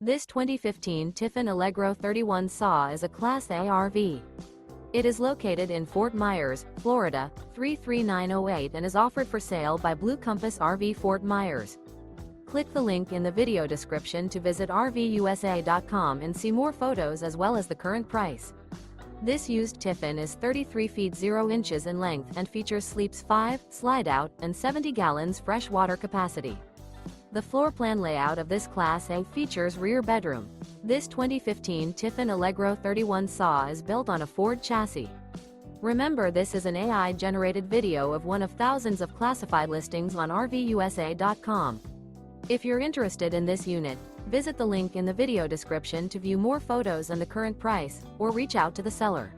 This 2015 Tiffin Allegro 31 saw is a Class A RV. It is located in Fort Myers, Florida, 33908 and is offered for sale by Blue Compass RV Fort Myers. Click the link in the video description to visit RVUSA.com and see more photos as well as the current price. This used Tiffin is 33 feet 0 inches in length and features sleeps 5, slide-out, and 70 gallons fresh water capacity. The floor plan layout of this Class A features rear bedroom. This 2015 Tiffin Allegro 31 saw is built on a Ford chassis. Remember, this is an AI-generated video of one of thousands of classified listings on RVUSA.com. If you're interested in this unit, visit the link in the video description to view more photos and the current price, or reach out to the seller.